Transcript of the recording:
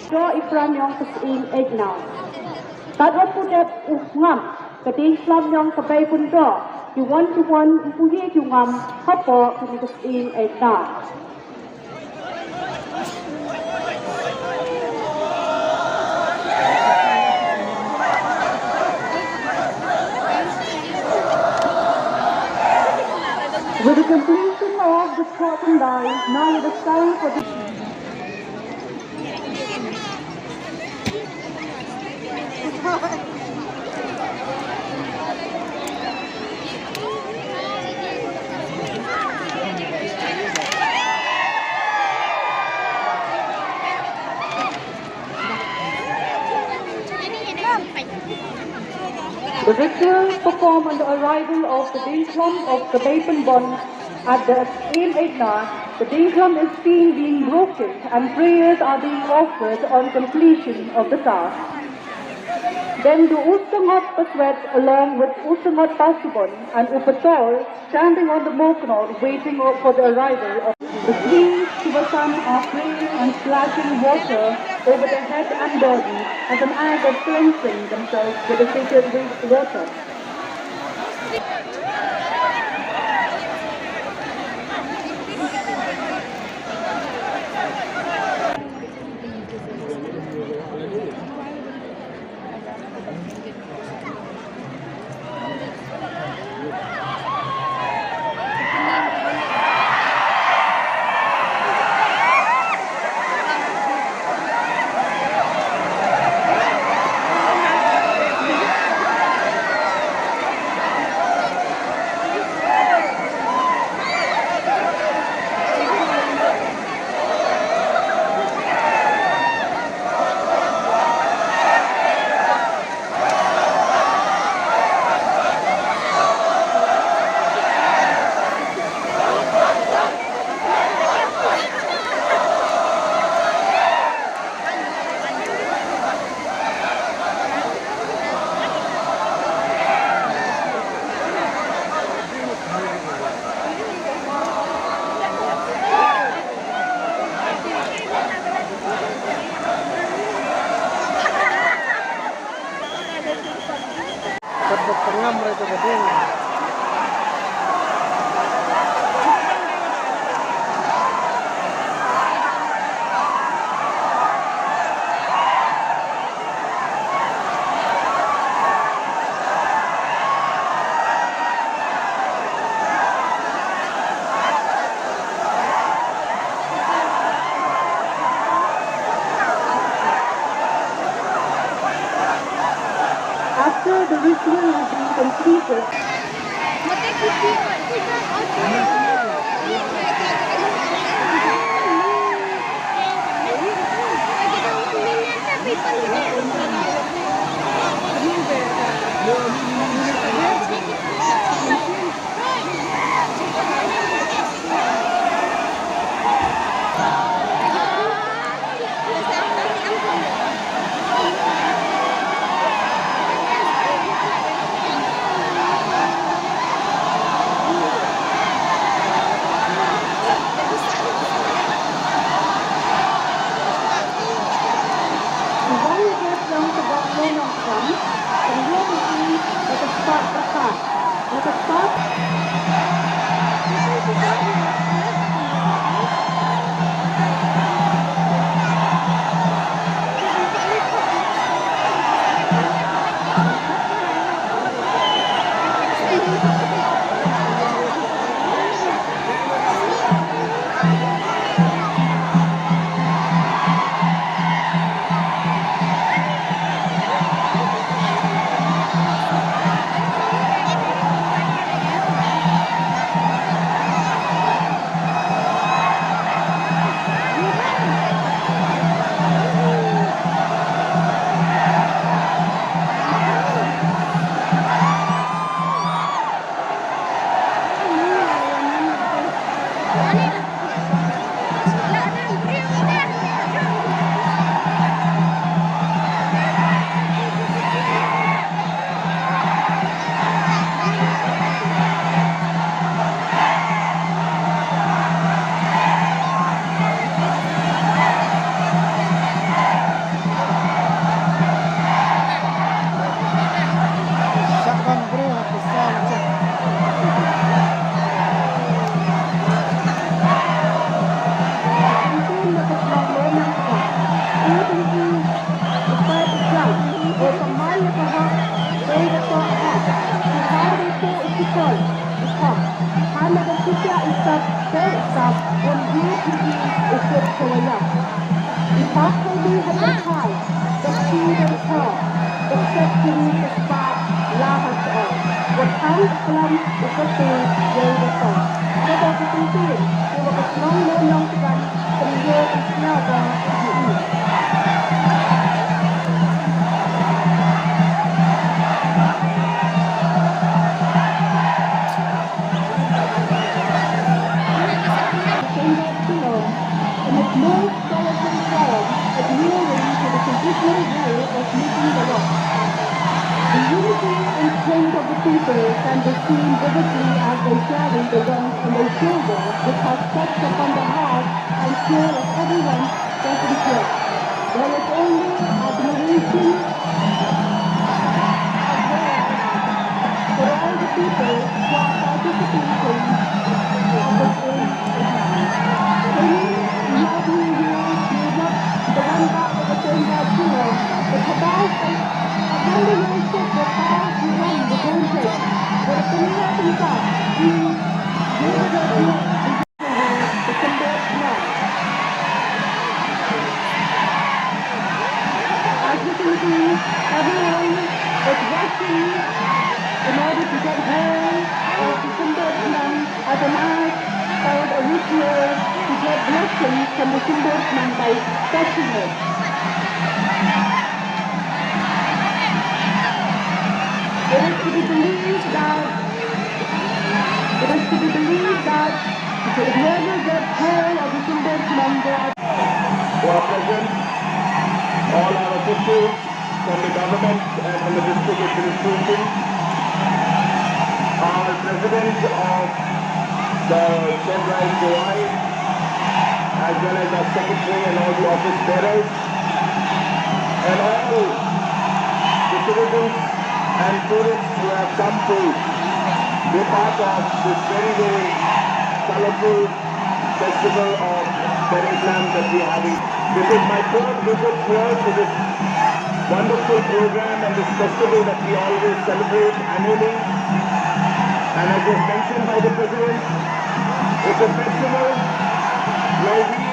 Draw Ifram Yong Kasin Egna. Kadot Pudet Ngam, Behdeinkhlam Jowai Punto, you want to one Puye Jungam, Hapo, Kasin Egna. With the completion of the cotton dye, now it is time for the ritual performed on the arrival of the Behdeinkhlam of the Bon at the Egna. The Behdeinkhlam is seen being broken and prayers are being offered on completion of the task. Then the Ustangot Paswet along with Ustangot Pasubon and Upatol standing on the Moknor waiting for the arrival of the three Shivasan are praying and splashing water over their head and body as an act of cleansing themselves with the sacred water. After the ritual has been completed, berkah, Behdeinkhlam, bersekutu cepat lahas on. Behdeinkhlam bersekutu Jowai. Kita berkumpul, kita bersenang menang dengan penjual istiaga ini. In its most powerful form, adhering to the traditional way of making the law. The unity and strength of the people can be seen vividly as they carry the guns on their shoulders, which has touched upon the heart and soul of everyone present here. There is only admiration for all the people who are participating of the same it's about a wonderful ship that has to run the whole ship. But if the American side, the symbol now. As you can see, everyone is rushing in order to get hold of the symbol now as a mass called a ritual to get blessings from the symbol man by touching it. It is to be believed that whoever gets hold of the symbol number. Who are present, all our officials from the government and from the district administration, our president of the Behdeinkhlam Jowai, as well as our secretary and all the office bearers, and all the citizens and tourists who have come to be part of this very, very colorful festival of Behdeinkhlam that we are having. This is my third visit here to this wonderful program and this festival that we always celebrate annually. And as was mentioned by the President, it's a festival where we